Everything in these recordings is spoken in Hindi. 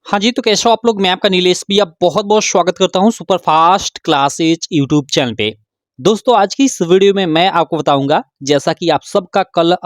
हाँ जी, तो कैसे हो आप लोग? मैं आपका नीलेश भैया बहुत-बहुत स्वागत करता हूँ super fast classes YouTube channel पे। दोस्तों, आज की इस वीडियो में मैं आपको बताऊँगा, जैसा कि आप सबका कल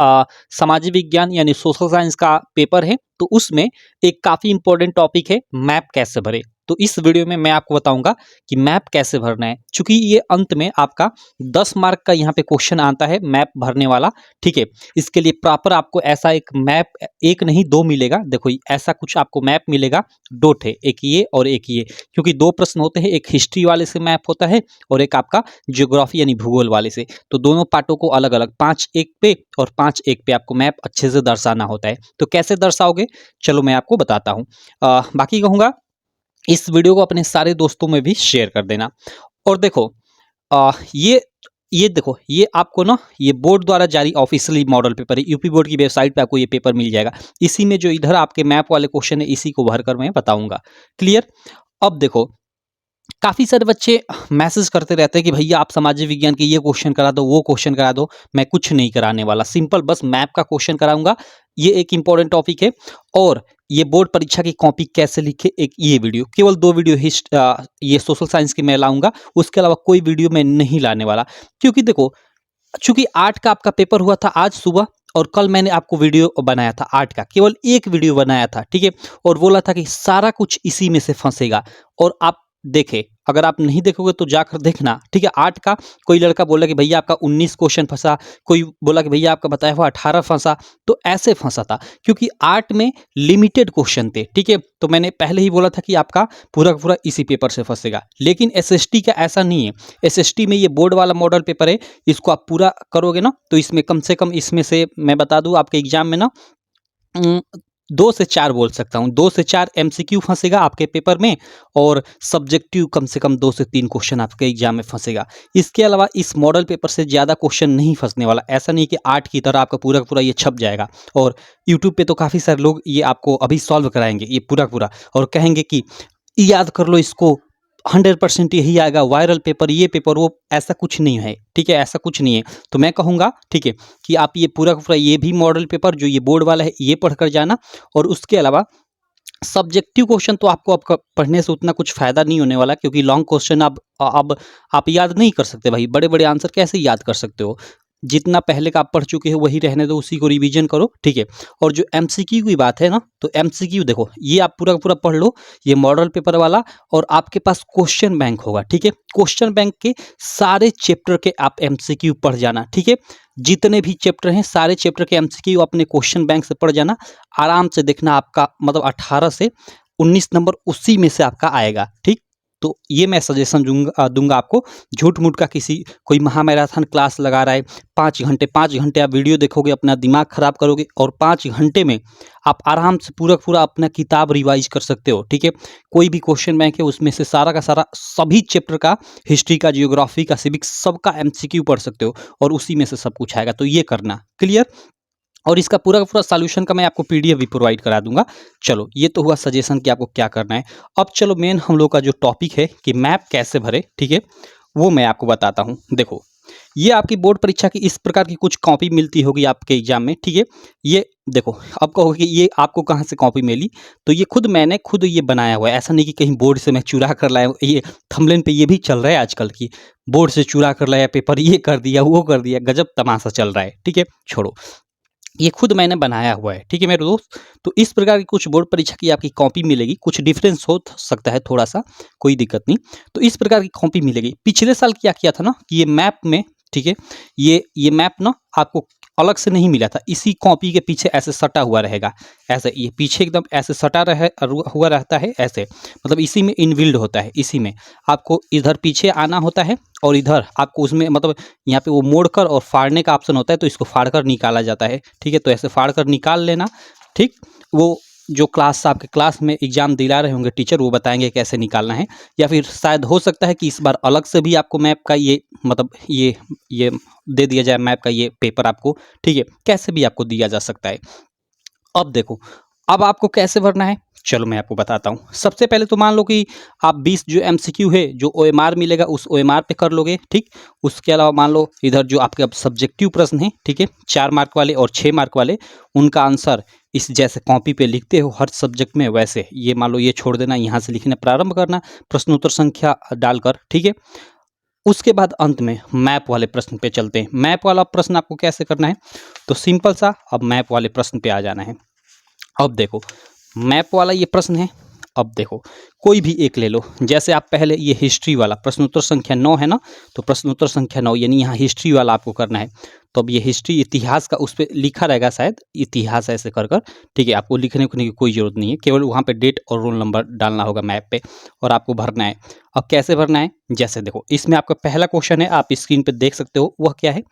सामाजिक विज्ञान यानी सोशल साइंस का पेपर है, तो उसमें एक काफ़ी इम्पोर्टेंट टॉपिक है, मैप कैसे भरें। तो इस वीडियो में मैं आपको बताऊँगा कि मैप कैसे भरना है, चूँकि ये अंत में आपका 10 मार्क का यहाँ पे क्वेश्चन आता है मैप भरने वाला, ठीक है? इसके लिए प्रॉपर आपको ऐसा एक मैप एक नहीं 2 मिलेगा। देखो ऐसा कुछ आपको मैप मिलेगा, 2 थे, एक ये और एक ये, क्योंकि 2 प्रश्न होते हैं, एक हिस्ट्री वाले से मैप होता है और एक आपका ज्योग्राफी यानी भूगोल वाले से। तो दोनों पार्टों को अलग-अलग 5 एक पे और 5 एक पे आपको मैप अच्छे से दर्शाना होता है। तो कैसे दर्शाओगे? चलो मैं आपको बताता हूँ। बाकी कहूँगा इस वीडियो को अपने सारे दोस्तों में भी शेयर कर देना। और देखो ये देखो ये आपको ना ये बोर्ड द्वारा जारी ऑफिशियली मॉडल पेपर है। यूपी बोर्ड की वेबसाइट पे आपको ये पेपर मिल जाएगा। इसी में जो इधर आपके मैप वाले क्वेश्चन है, इसी को भरकर मैं बताऊंगा। क्लियर? अब देखो, काफ़ी सारे बच्चे मैसेज करते रहते हैं कि भैया आप सामाजिक विज्ञान के ये क्वेश्चन करा दो, वो क्वेश्चन करा दो। मैं कुछ नहीं कराने वाला, सिंपल बस मैप का क्वेश्चन कराऊंगा। ये एक इंपॉर्टेंट टॉपिक है। और ये बोर्ड परीक्षा की कॉपी कैसे लिखे, एक ये वीडियो, केवल 2 वीडियो ये सोशल साइंस की मैं लाऊंगा। उसके अलावा कोई वीडियो मैं नहीं लाने वाला, क्योंकि देखो, चूंकि 8 का आपका पेपर हुआ था आज सुबह, और कल मैंने आपको वीडियो बनाया था 8 का, केवल एक वीडियो बनाया था, ठीक है? और बोला था कि सारा कुछ इसी में से फंसेगा। और आप देखे, अगर आप नहीं देखोगे तो जाकर देखना, ठीक है? 8 का कोई लड़का बोला कि भैया आपका 19 क्वेश्चन फंसा, कोई बोला कि भैया आपका बताया हुआ 18 फंसा। तो ऐसे फंसा था, क्योंकि 8 में लिमिटेड क्वेश्चन थे, ठीक है? तो मैंने पहले ही बोला था कि आपका पूरा का पूरा इसी पेपर से फंसेगा। लेकिन एसएसटी का ऐसा नहीं है। एसएसटी में ये बोर्ड वाला मॉडल पेपर है, इसको आप पूरा करोगे ना, तो इसमें कम से कम, इसमें से मैं बता दूं आपके एग्जाम में ना, उम, 2 से 4 बोल सकता हूँ, 2 से 4 एमसीक्यू फंसेगा आपके पेपर में, और सब्जेक्टिव कम से कम 2 से 3 क्वेश्चन आपके एग्जाम में फंसेगा। इसके अलावा इस मॉडल पेपर से ज़्यादा क्वेश्चन नहीं फंसने वाला। ऐसा नहीं कि 8 की तरह आपका पूरा का पूरा ये छप जाएगा। और यूट्यूब पे तो काफ़ी सारे लोग ये आपको अभी सॉल्व कराएंगे ये पूरा का पूरा, और कहेंगे कि याद कर लो इसको, 100% यही आएगा, वायरल पेपर, ये पेपर, वो। ऐसा कुछ नहीं है, ठीक है? ऐसा कुछ नहीं है। तो मैं कहूँगा, ठीक है, कि आप ये पूरा का पूरा ये भी मॉडल पेपर जो ये बोर्ड वाला है, ये पढ़कर जाना। और उसके अलावा सब्जेक्टिव क्वेश्चन तो आपको अब पढ़ने से उतना कुछ फ़ायदा नहीं होने वाला, क्योंकि लॉन्ग क्वेश्चन अब आप याद नहीं कर सकते भाई। बड़े-बड़े आंसर कैसे याद कर सकते हो? जितना पहले का आप पढ़ चुके हो वही रहने दो, उसी को रिवीजन करो, ठीक है? और जो एमसीक्यू की बात है ना, तो एमसीक्यू देखो, ये आप पूरा का पूरा पढ़ लो, ये मॉडल पेपर वाला। और आपके पास क्वेश्चन बैंक होगा, ठीक है? क्वेश्चन बैंक के सारे चैप्टर के आप एमसीक्यू पढ़ जाना, ठीक है? जितने भी चैप्टर हैं, सारे चैप्टर के एमसीक्यू अपने क्वेश्चन बैंक से पढ़ जाना। आराम से देखना, आपका मतलब 18 से 19 नंबर उसी में से आपका आएगा, ठीक? तो ये मैं सजेशन दूंगा आपको। झूठ-मूठ का किसी कोई महामैराथन क्लास लगा रहा है, 5 घंटे आप वीडियो देखोगे, अपना दिमाग खराब करोगे, और 5 घंटे में आप आराम से पूरा का पूरा अपना किताब रिवाइज कर सकते हो, ठीक है? कोई भी क्वेश्चन बैंक है, उसमें से सारा का सारा सभी चैप्टर का, हिस्ट्री का, जियोग्राफी का, सिविक्स, सबका एमसीक्यू पढ़ सकते हो, और उसी में से सब कुछ आएगा। तो ये करना, क्लियर? और इसका पूरा का पूरा सॉल्यूशन का मैं आपको पीडीएफ भी प्रोवाइड करा दूंगा। चलो, ये तो हुआ सजेशन कि आपको क्या करना है। अब चलो मेन हम लोग का जो टॉपिक है कि मैप कैसे भरे, ठीक है, वो मैं आपको बताता हूँ। देखो, ये आपकी बोर्ड परीक्षा की इस प्रकार की कुछ कॉपी मिलती होगी आपके एग्जाम में, ठीक है? ये देखो, अब कहोगे कि ये आपको कहाँ से कॉपी मिली? तो ये मैंने खुद ये बनाया हुआ है। ऐसा नहीं कि कहीं बोर्ड से मैं चुरा कर लाया हूँ। ये थंबनेल पे ये भी चल रहा है आजकल की, बोर्ड से चुरा कर लाया पेपर, ये कर दिया, वो कर दिया, गजब तमाशा चल रहा है, ठीक है? छोड़ो, ये खुद मैंने बनाया हुआ है, ठीक है मेरे दोस्त? तो इस प्रकार की कुछ बोर्ड परीक्षा की आपकी कॉपी मिलेगी, कुछ डिफरेंस हो सकता है थोड़ा-सा, कोई दिक्कत नहीं। तो इस प्रकार की कॉपी मिलेगी। पिछले साल क्या किया था ना कि ये मैप में, ठीक है, ये मैप ना आपको अलग से नहीं मिला था, इसी कॉपी के पीछे ऐसे सटा हुआ रहेगा। ऐसे ये पीछे एकदम ऐसे सटा हुआ रहता है, ऐसे, मतलब इसी में इनबिल्ड होता है। इसी में आपको इधर पीछे आना होता है, और इधर आपको उसमें मतलब यहाँ पे वो मोड़कर और फाड़ने का ऑप्शन होता है, तो इसको फाड़कर निकाला जाता है, ठीक है? तो ऐसे फाड़कर निकाल लेना, ठीक? वो जो आपके क्लास में एग्जाम दिला रहे होंगे टीचर, वो बताएंगे कैसे निकालना है। या फिर शायद हो सकता है कि इस बार अलग से भी आपको मैप का ये मतलब ये दे दिया जाए, मैप का ये पेपर आपको, ठीक है? कैसे भी आपको दिया जा सकता है। अब देखो, अब आपको कैसे भरना है, चलो मैं आपको बताता हूँ। सबसे पहले तो मान लो कि आप 20 जो MCQ है, जो OMR मिलेगा उस OMR पे कर लोगे, ठीक। उसके अलावा मान लो इधर जो आपके अब सब्जेक्टिव प्रश्न है, ठीक है, 4 मार्क वाले और 6 मार्क वाले, उनका आंसर इस जैसे कॉपी पे लिखते हो हर सब्जेक्ट में, वैसे ये मान लो ये छोड़ देना, यहाँ से लिखना प्रारंभ करना प्रश्नोत्तर संख्या डालकर, ठीक है। उसके बाद अंत में मैप वाले प्रश्न पे चलते हैं। मैप वाला प्रश्न आपको कैसे करना है, तो सिंपल सा, अब मैप वाले प्रश्न पे आ जाना है। अब देखो मैप वाला ये प्रश्न है। अब देखो कोई भी एक ले लो, जैसे आप पहले ये हिस्ट्री वाला प्रश्नोत्तर संख्या 9 है ना, तो प्रश्नोत्तर संख्या 9 यानी यहाँ हिस्ट्री वाला आपको करना है। तो अब ये हिस्ट्री इतिहास का उस पर लिखा रहेगा शायद, इतिहास ऐसे कर कर, ठीक है। आपको लिखने की कोई जरूरत नहीं है, केवल वहाँ पे डेट और रोल नंबर डालना होगा मैप पे और आपको भरना है। अब कैसे भरना है, जैसे देखो इसमें आपका पहला क्वेश्चन है, आप स्क्रीन पे देख सकते हो, वह क्या है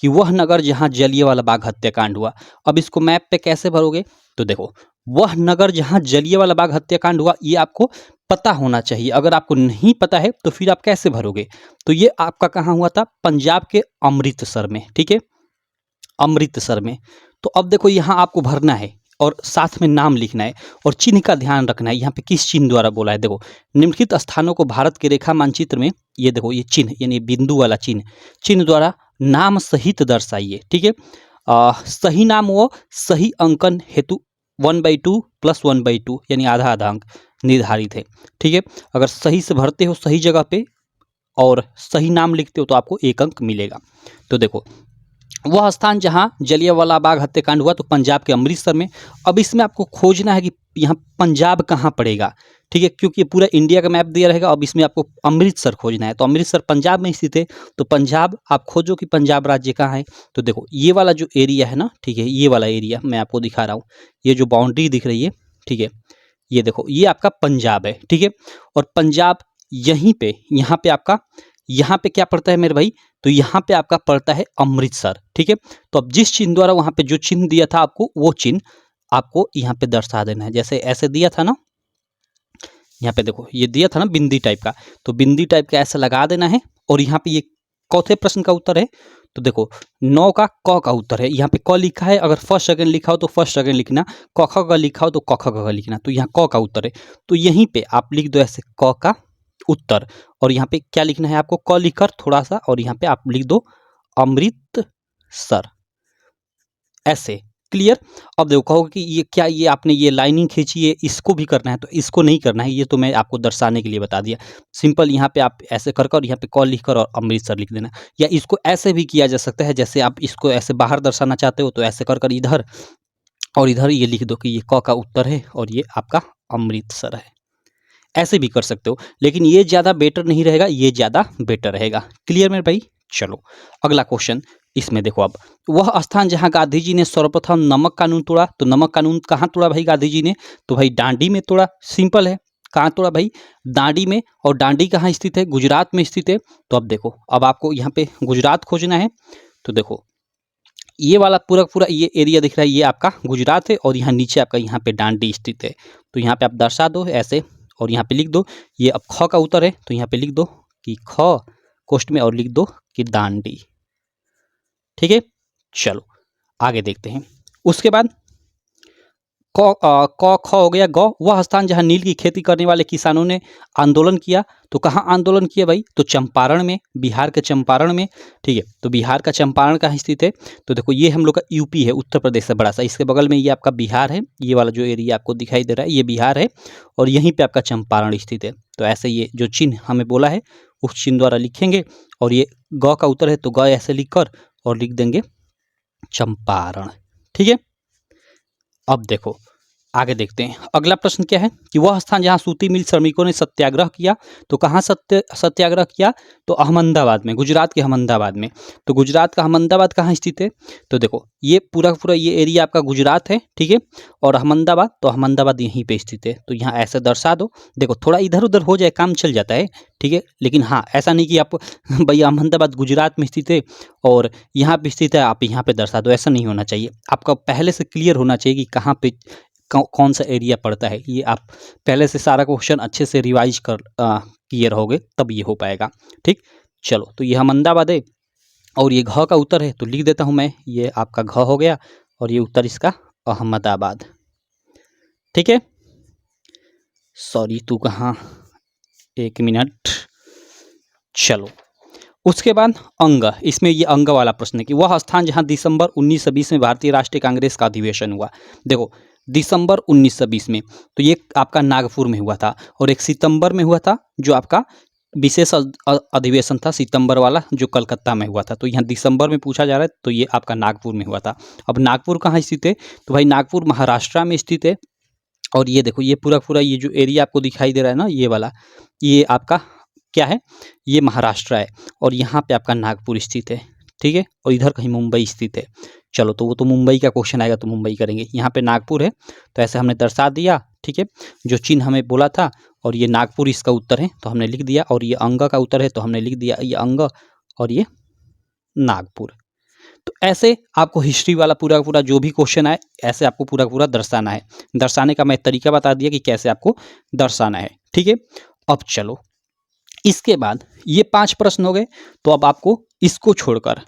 कि वह नगर जहाँ जलियांवाला बाग हत्याकांड हुआ। अब इसको मैप पे कैसे भरोगे, तो देखो वह नगर जहाँ जलियांवाला बाग हत्याकांड हुआ, ये आपको पता होना चाहिए। अगर आपको नहीं पता है तो फिर आप कैसे भरोगे, तो ये आपका कहाँ हुआ था, पंजाब के अमृतसर में, ठीक है, अमृतसर में। तो अब देखो यहाँ आपको भरना है और साथ में नाम लिखना है और चिन्ह का ध्यान रखना है, यहाँ पे किस चिन्ह द्वारा बोला है। देखो निम्नलिखित स्थानों को भारत के रेखा मानचित्र में, ये देखो ये चिन्ह यानी बिंदु वाला चिन्ह द्वारा नाम सहित दर्शाइए, ठीक है। सही नाम व सही अंकन हेतु 1/2 + 1/2 यानी आधा आधा अंक निर्धारित है, ठीक है। अगर सही से भरते हो सही जगह पे और सही नाम लिखते हो तो आपको 1 अंक मिलेगा। तो देखो वह स्थान जहां जलियांवाला बाग हत्याकांड हुआ, तो पंजाब के अमृतसर में। अब इसमें आपको खोजना है कि यहाँ पंजाब कहाँ पड़ेगा, ठीक है, क्योंकि ये पूरा इंडिया का मैप दिया रहेगा। अब इसमें आपको अमृतसर खोजना है, तो अमृतसर पंजाब में स्थित है, तो पंजाब आप खोजो कि पंजाब राज्य कहाँ है। तो देखो ये वाला जो एरिया है ना, ठीक है, ये वाला एरिया मैं आपको दिखा रहा हूँ, ये जो बाउंड्री दिख रही है, ठीक है, ये देखो ये आपका पंजाब है, ठीक है। और पंजाब यहीं पे, यहाँ पे आपका, यहाँ पे क्या पड़ता है मेरे भाई, तो यहाँ पे आपका पड़ता है अमृतसर, ठीक है। तो अब जिस चिन्ह द्वारा वहाँ पे जो चिन्ह दिया था आपको, वो चिन्ह आपको यहाँ पे दर्शा देना है। जैसे ऐसे दिया था ना, यहाँ पे देखो ये दिया था ना बिंदी टाइप का, तो बिंदी टाइप का ऐसा लगा देना है। और यहाँ पे ये चौथे प्रश्न का उत्तर है, तो देखो 9 का क का उत्तर है। यहाँ पे क लिखा है, अगर फर्स्ट सेकंड लिखा हो तो फर्स्ट सेकंड लिखना, क ख का लिखा हो तो क ख का लिखना, तो यहाँ क का उत्तर है। तो यहीं पे आप लिख दो ऐसे क का उत्तर, और यहाँ पे क्या लिखना है आपको, क लिखकर थोड़ा सा, और यहाँ पे आप लिख दो अमृतसर, ऐसे। क्लियर। अब देखो कहोगे कि ये क्या, ये आपने ये लाइनिंग खींची है, इसको भी करना है, तो इसको नहीं करना है, ये तो मैं आपको दर्शाने के लिए बता दिया। सिंपल यहाँ पे आप ऐसे कर कर यहाँ पे क लिखकर और अमृतसर लिख देना। या इसको ऐसे भी किया जा सकता है, जैसे आप इसको ऐसे बाहर दर्शाना चाहते हो तो ऐसे कर कर इधर और इधर ये लिख दो कि ये क का उत्तर है और ये आपका अमृतसर है। ऐसे भी कर सकते हो, लेकिन ये ज़्यादा बेटर नहीं रहेगा, ये ज़्यादा बेटर रहेगा। क्लियर मेरे भाई। चलो अगला क्वेश्चन, इसमें देखो अब वह स्थान जहां गांधी जी ने सर्वप्रथम नमक कानून तोड़ा, तो नमक कानून कहाँ तोड़ा भाई गांधी जी ने, तो भाई दांडी में तोड़ा। सिंपल है, कहाँ तोड़ा भाई, दांडी में। और दांडी कहाँ स्थित है, गुजरात में स्थित है। तो अब देखो अब आपको यहाँ पे गुजरात खोजना है, तो देखो ये वाला पूरा पूरा ये एरिया दिख रहा है, ये आपका गुजरात है, और यहाँ नीचे आपका यहाँ पे दांडी स्थित है। तो यहाँ पे आप दर्शा दो ऐसे, और यहाँ पे लिख दो ये अब ख का उत्तर है, तो यहाँ पे लिख दो कि ख कोष्ट में, और लिख दो कि दांडी। ठीक है, चलो आगे देखते हैं। उसके बाद क ख हो गया। ग वह स्थान जहां नील की खेती करने वाले किसानों ने आंदोलन किया, तो कहाँ आंदोलन किया भाई, तो चंपारण में, बिहार के चंपारण में। ठीक है, तो बिहार का चंपारण कहाँ स्थित है, तो देखो ये हम लोग का यूपी है, उत्तर प्रदेश से बड़ा सा, इसके बगल में ये आपका बिहार है। ये वाला जो एरिया आपको दिखाई दे रहा है ये बिहार है, और यहीं पे आपका चंपारण स्थित है। तो ऐसे ये जो चिन्ह हमें बोला है उस चिन्ह द्वारा लिखेंगे, और ये ग का उत्तर है तो ग ऐसे लिख कर और लिख देंगे चंपारण। ठीक है, अब देखो आगे देखते हैं। अगला प्रश्न क्या है कि वह स्थान जहां सूती मिल श्रमिकों ने सत्याग्रह किया, तो कहाँ सत्याग्रह किया, तो अहमदाबाद में, गुजरात के अहमदाबाद में। तो गुजरात का अहमदाबाद कहाँ स्थित है, तो देखो ये पूरा पूरा ये एरिया आपका गुजरात है। ठीक है, और अहमदाबाद, तो अहमदाबाद यहीं पे स्थित है, तो यहाँ ऐसे दर्शा दो। देखो थोड़ा इधर उधर हो जाए काम चल जाता है, ठीक है, लेकिन हाँ ऐसा नहीं कि आप भाई अहमदाबाद गुजरात में स्थित है और यहाँ पे स्थित है आप यहाँ पे दर्शा दो, ऐसा नहीं होना चाहिए। आपका पहले से क्लियर होना चाहिए कि कहाँ पे कौन सा एरिया पड़ता है। ये आप पहले से सारा क्वेश्चन अच्छे से रिवाइज कर क्लियर होगे तब ये हो पाएगा। ठीक, चलो तो ये अहमदाबाद है और ये घ का उत्तर है, तो लिख देता हूँ मैं, ये आपका घ हो गया और ये उत्तर इसका अहमदाबाद। ठीक है, सॉरी तू कहाँ, 1 मिनट। चलो, उसके बाद अंग, इसमें ये अंग वाला प्रश्न है कि वह स्थान जहां दिसंबर 1920 में भारतीय राष्ट्रीय कांग्रेस का अधिवेशन हुआ। देखो, दिसंबर 1920 में, तो ये आपका नागपुर में हुआ था, और एक सितंबर में हुआ था जो आपका विशेष अधिवेशन था सितंबर वाला, जो कलकत्ता में हुआ था। तो यहाँ दिसंबर में पूछा जा रहा है, तो ये आपका नागपुर में हुआ था। अब नागपुर कहाँ स्थित है, तो भाई नागपुर महाराष्ट्र में स्थित है। और ये देखो, ये पूरा पूरा ये जो एरिया आपको दिखाई दे रहा है ना, ये वाला, ये आपका क्या है, ये महाराष्ट्र है, और यहाँ पे आपका नागपुर स्थित है। ठीक है, और इधर कहीं मुंबई स्थित है। चलो, तो वो तो मुंबई का क्वेश्चन आएगा तो मुंबई करेंगे। यहाँ पे नागपुर है, तो ऐसे हमने दर्शा दिया। ठीक है, जो चिन्ह हमें बोला था, और ये नागपुर इसका उत्तर है तो हमने लिख दिया, और ये अंग का उत्तर है तो हमने लिख दिया, ये अंग और ये नागपुर। तो ऐसे आपको हिस्ट्री वाला पूरा पूरा जो भी क्वेश्चन आए, ऐसे आपको पूरा पूरा दर्शाना है। दर्शाने का मैं तरीका बता दिया कि कैसे आपको दर्शाना है। ठीक है, अब चलो, इसके बाद ये 5 प्रश्न हो गए। तो अब आपको इसको छोड़कर,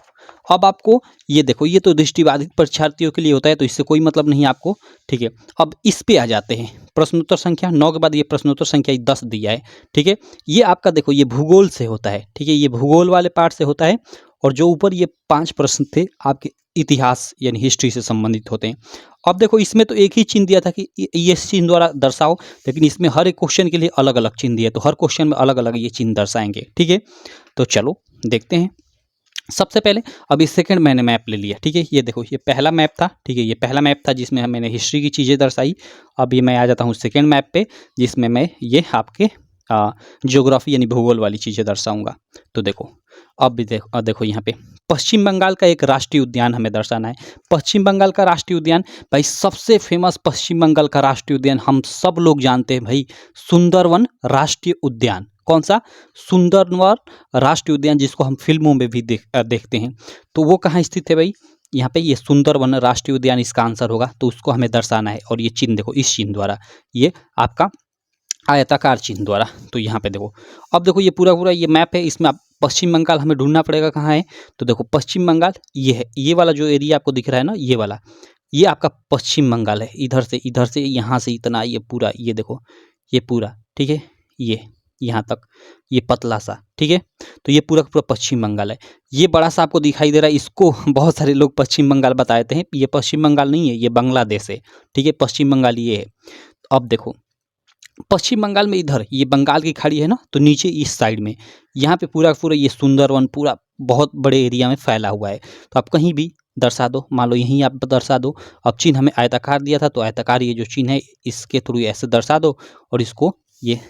अब आपको ये देखो, ये तो दृष्टिबाधित परीक्षार्थियों के लिए होता है, तो इससे कोई मतलब नहीं आपको। ठीक है, अब इस पे आ जाते हैं। प्रश्नोत्तर संख्या 9 के बाद ये प्रश्नोत्तर संख्या 10 दिया है। ठीक है, ये आपका देखो, ये भूगोल से होता है। ठीक है, ये भूगोल वाले पार्ट से होता है, और जो ऊपर ये 5 प्रश्न थे आपके इतिहास यानी हिस्ट्री से संबंधित होते हैं। अब देखो, इसमें तो एक ही चिन्ह दिया था कि ये चिन्ह द्वारा दर्शाओ, लेकिन इसमें हर एक क्वेश्चन के लिए अलग अलग चिन्ह दिए, तो हर क्वेश्चन में अलग अलग ये चिन्ह दर्शाएंगे। ठीक है, तो चलो देखते हैं। सबसे पहले अब इस सेकंड मैंने मैप ले लिया। ठीक है, ये देखो, ये पहला मैप था। ठीक है, ये पहला मैप था जिसमें मैंने हिस्ट्री की चीज़ें दर्शाई। अब ये मैं आ जाता हूँ सेकंड मैप पे, जिसमें मैं ये आपके ज्योग्राफी यानी भूगोल वाली चीज़ें दर्शाऊंगा। तो देखो, अब भी देखो यहाँ पे पश्चिम बंगाल का एक राष्ट्रीय उद्यान हमें दर्शाना है। पश्चिम बंगाल का राष्ट्रीय उद्यान, भाई सबसे फेमस पश्चिम बंगाल का राष्ट्रीय उद्यान हम सब लोग जानते हैं भाई, सुंदरवन राष्ट्रीय उद्यान। कौन सा? सुंदरवन राष्ट्रीय उद्यान, जिसको हम फिल्मों में भी देखते हैं। तो वो कहाँ स्थित है भाई? यहाँ पे ये सुंदरवन राष्ट्रीय उद्यान इसका आंसर होगा। तो उसको हमें दर्शाना है, और ये चिन्ह देखो, इस चिन्ह द्वारा, ये आपका आयताकार चिन्ह द्वारा। तो यहाँ पे देखो, अब देखो ये पूरा पूरा ये मैप है, इसमें आप पश्चिम बंगाल हमें ढूंढना पड़ेगा कहाँ है। तो देखो, पश्चिम बंगाल ये है, ये वाला जो एरिया आपको दिख रहा है ना, ये वाला, ये आपका पश्चिम बंगाल है। इधर से यहाँ से इतना, ये पूरा, ये देखो, ये पूरा, ठीक है, ये यहाँ तक, ये पतला सा, ठीक है। तो ये पूरा पूरा पश्चिम बंगाल है। ये बड़ा सा आपको दिखाई दे रहा है, इसको बहुत सारे लोग पश्चिम बंगाल बताते हैं। ये पश्चिम बंगाल नहीं है, ये बांग्लादेश है। ठीक है, पश्चिम बंगाल ये है। अब देखो, पश्चिम बंगाल में इधर ये बंगाल की खाड़ी है ना, तो नीचे इस साइड में यहाँ पे पूरा पूरा ये सुंदरवन पूरा बहुत बड़े एरिया में फैला हुआ है। तो आप कहीं भी दर्शा दो, मान लो यहीं आप दर्शा दो। अब चिन्ह हमें आयताकार दिया था, तो आयताकार ये जो चिन्ह है इसके थ्रू ऐसे दर्शा दो, और इसको ये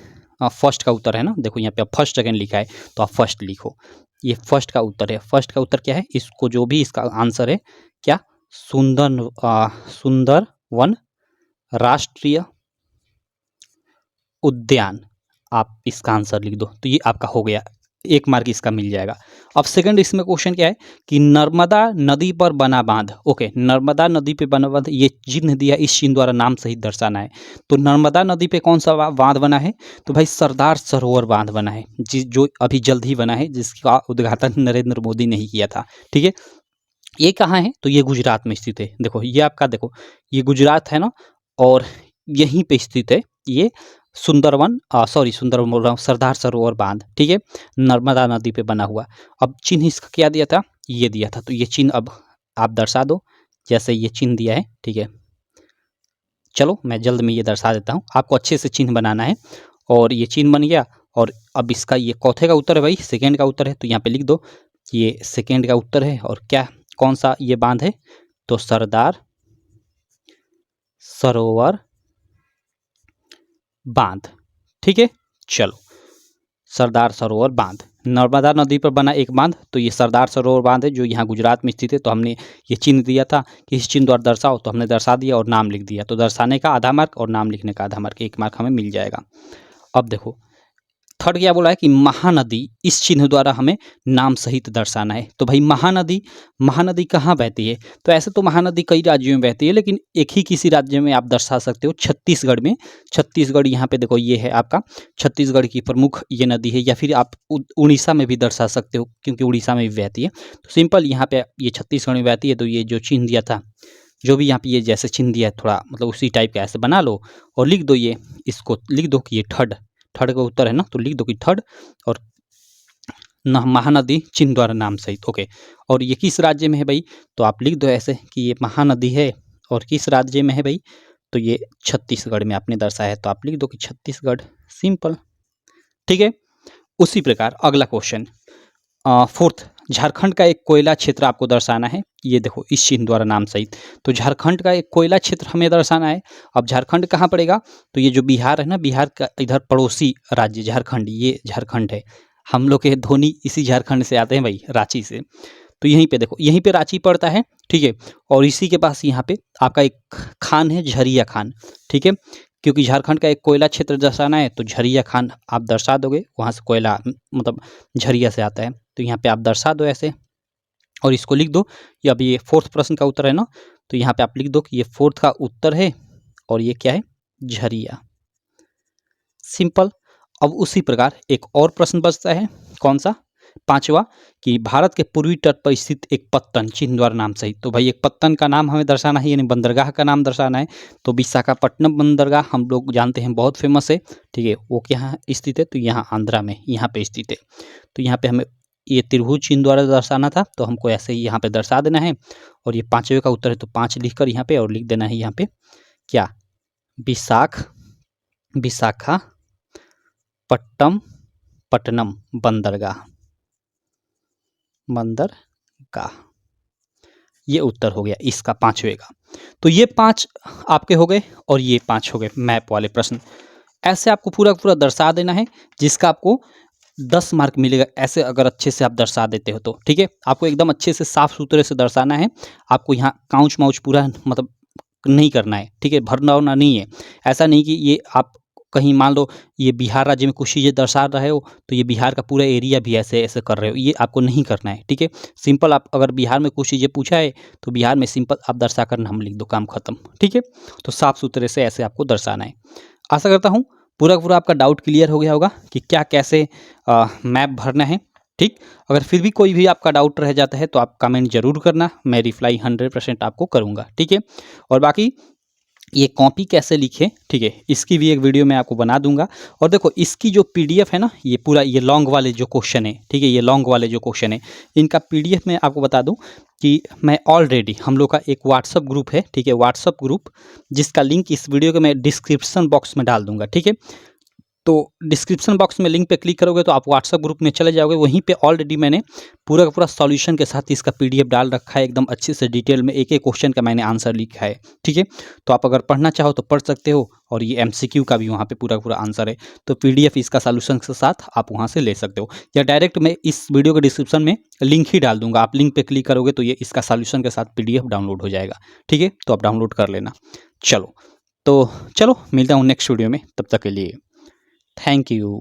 फर्स्ट का उत्तर है ना, देखो यहाँ पे फर्स्ट सेकेंड लिखा है, तो आप फर्स्ट लिखो। ये फर्स्ट का उत्तर है। फर्स्ट का उत्तर क्या है? इसको जो भी इसका आंसर है क्या, सुंदरवन राष्ट्रीय उद्यान, आप इसका आंसर लिख दो। तो ये आपका हो गया, 1 मार्क इसका मिल जाएगा। अब सेकंड इसमें क्वेश्चन क्या है कि नर्मदा नदी पर बना बांध। ओके, नर्मदा नदी पे बना बांध, ये चिन्ह दिया, इस चिन्ह द्वारा नाम सहित दर्शाना है। तो नर्मदा नदी पे कौन सा बांध बना है? तो भाई सरदार सरोवर बांध बना है, जो अभी जल्द ही बना है, जिसका उद्घाटन नरेंद्र मोदी ने ही किया था। ठीक है, ये कहाँ है? तो ये गुजरात में स्थित है। देखो ये आपका, देखो ये गुजरात है ना, और यहीं पे स्थित है ये सुंदरवन बोल रहा हूँ, सरदार सरोवर बांध। ठीक है, नर्मदा नदी पे बना हुआ। अब चिन्ह इसका क्या दिया था? ये दिया था। तो ये चिन्ह अब आप दर्शा दो, जैसे ये चिन्ह दिया है। ठीक है, चलो मैं जल्द में ये दर्शा देता हूँ, आपको अच्छे से चिन्ह बनाना है। और ये चिन्ह बन गया, और अब इसका ये चौथे का उत्तर है भाई, सेकेंड का उत्तर है। तो यहाँ पे लिख दो, ये सेकेंड का उत्तर है। और क्या, कौन सा ये बांध है? तो सरदार सरोवर बांध। ठीक है, चलो, सरदार सरोवर बांध, नर्मदा नदी पर बना एक बांध। तो ये सरदार सरोवर बांध है, जो यहाँ गुजरात में स्थित है। तो हमने ये चिन्ह दिया था कि इस चिन्ह द्वारा दर्शाओ, तो हमने दर्शा दिया और नाम लिख दिया। तो दर्शाने का आधा मार्क और नाम लिखने का आधा मार्क, 1 मार्क हमें मिल जाएगा। अब देखो थर्ड क्या बोला है कि महानदी, इस चिन्ह द्वारा हमें नाम सहित दर्शाना है। तो भाई महानदी कहाँ बहती है? तो ऐसे तो महानदी कई राज्यों में बहती है, लेकिन एक ही किसी राज्य में आप दर्शा सकते हो, छत्तीसगढ़ में। छत्तीसगढ़ यहाँ पे देखो, ये है आपका छत्तीसगढ़ की प्रमुख ये नदी है। या फिर आप उड़ीसा में भी दर्शा सकते हो, क्योंकि उड़ीसा में भी बहती है। तो सिंपल यहाँ पे ये छत्तीसगढ़ में बहती है। तो ये जो चिन्ह दिया था जो भी यहाँ पे ये जैसे चिन्ह दिया है थोड़ा मतलब उसी टाइप का ऐसे बना लो और लिख दो ये, इसको लिख दो कि ये थर्ड का उत्तर है ना, तो लिख दो कि थर्ड और महानदी चिन्ह द्वारा नाम सहित। ओके, और ये किस राज्य में है भाई, तो आप लिख दो ऐसे कि ये महानदी है और किस राज्य में है भाई, तो ये छत्तीसगढ़ में आपने दर्शाया है, तो आप लिख दो कि छत्तीसगढ़, सिंपल। ठीक है, उसी प्रकार अगला क्वेश्चन फोर्थ, झारखंड का एक कोयला क्षेत्र आपको दर्शाना है। ये देखो इस चिन्ह द्वारा नाम सहित, तो झारखंड का एक कोयला क्षेत्र हमें दर्शाना है। अब झारखंड कहाँ पड़ेगा, तो ये जो बिहार है ना, बिहार का इधर पड़ोसी राज्य झारखंड, ये झारखंड है। हम लोग के धोनी इसी झारखंड से आते हैं भाई, रांची से। तो यहीं पे देखो, यहीं पे रांची पड़ता है, ठीक है। और इसी के पास यहाँ पे आपका एक खान है, झरिया खान, ठीक है। क्योंकि झारखंड का एक कोयला क्षेत्र दर्शाना है, तो झरिया खान आप दर्शा दोगे, वहाँ से कोयला मतलब झरिया से आता है, तो यहाँ पे आप दर्शा दो ऐसे और इसको लिख दो। ये अब ये फोर्थ प्रश्न का उत्तर है ना, तो यहाँ पे आप लिख दो कि ये फोर्थ का उत्तर है और ये क्या है, झरिया, सिंपल। अब उसी प्रकार एक और प्रश्न बचता है, कौन सा, पांचवा, कि भारत के पूर्वी तट पर स्थित एक पत्तन चिन्ह द्वारा नाम सहित। तो भाई एक पत्तन का नाम हमें दर्शाना है, यानी बंदरगाह का नाम दर्शाना है। तो विशाखापट्टनम बंदरगाह हम लोग जानते हैं, बहुत फेमस है, ठीक है। वो क्या स्थित है, तो यहाँ आंध्रा में, यहाँ पे स्थित है। तो यहाँ पे हमें ये त्रिभुज चिन्ह द्वारा दर्शाना था, तो हमको ऐसे ही यहाँ पे दर्शा देना है। और ये पांचवे का उत्तर है, तो 5 लिखकर यहाँ पे और लिख देना है यहाँ पे क्या, विशाखापट्टनम बंदरगाह, ये उत्तर हो गया इसका पांचवे का। तो ये 5 आपके हो गए और ये 5 हो गए मैप वाले प्रश्न। ऐसे आपको पूरा पूरा दर्शा देना है, जिसका आपको 10 मार्क मिलेगा, ऐसे अगर अच्छे से आप दर्शा देते हो तो, ठीक है। आपको एकदम अच्छे से साफ सुथरे से दर्शाना है, आपको यहाँ काउच माउच पूरा मतलब नहीं करना है, ठीक है। भरना होना नहीं है, ऐसा नहीं कि ये आप कहीं मान लो ये बिहार राज्य में कुछ चीज़ें दर्शा रहे हो, तो ये बिहार का पूरा एरिया भी ऐसे ऐसे कर रहे हो, ये आपको नहीं करना है, ठीक है। सिंपल आप अगर बिहार में कुछ चीज़ें पूछा है, तो बिहार में सिंपल आप दर्शा कर नाम लिख दो, काम खत्म, ठीक है। तो साफ सुथरे से ऐसे आपको दर्शाना है। आशा करता हूँ पूरा पूरा आपका डाउट क्लियर हो गया होगा कि क्या कैसे मैप भरना है, ठीक। अगर फिर भी कोई भी आपका डाउट रह जाता है तो आप कमेंट जरूर करना, मैं रिप्लाई 100% आपको करूँगा, ठीक है। और बाकी ये कॉपी कैसे लिखे, ठीक है, इसकी भी एक वीडियो मैं आपको बना दूंगा। और देखो इसकी जो पीडीएफ है ना, ये पूरा ये लॉन्ग वाले जो क्वेश्चन है, ठीक है, ये लॉन्ग वाले जो क्वेश्चन है, इनका पीडीएफ मैं आपको बता दूं कि मैं ऑलरेडी, हम लोग का एक व्हाट्सअप ग्रुप है, ठीक है, व्हाट्सअप ग्रुप, जिसका लिंक इस वीडियो के मैं डिस्क्रिप्शन बॉक्स में डाल दूंगा, ठीक है। तो डिस्क्रिप्शन बॉक्स में लिंक पे क्लिक करोगे तो आप व्हाट्सएप ग्रुप में चले जाओगे, वहीं पे ऑलरेडी मैंने पूरा का पूरा सॉल्यूशन के साथ इसका पीडीएफ डाल रखा है, एकदम अच्छे से डिटेल में एक एक क्वेश्चन का मैंने आंसर लिखा है, ठीक है। तो आप अगर पढ़ना चाहो तो पढ़ सकते हो, और ये एमसीक्यू का भी वहाँ पे पूरा पूरा आंसर है। तो पीडीएफ इसका सॉल्यूशन के साथ आप वहाँ से ले सकते हो, या डायरेक्ट मैं इस वीडियो के डिस्क्रिप्शन में लिंक ही डाल दूंगा, आप लिंक पे क्लिक करोगे तो ये इसका सॉल्यूशन के साथ पीडीएफ डाउनलोड हो जाएगा, ठीक है। तो आप डाउनलोड कर लेना। चलो मिलता हूँ नेक्स्ट वीडियो में, तब तक के लिए थैंक यू।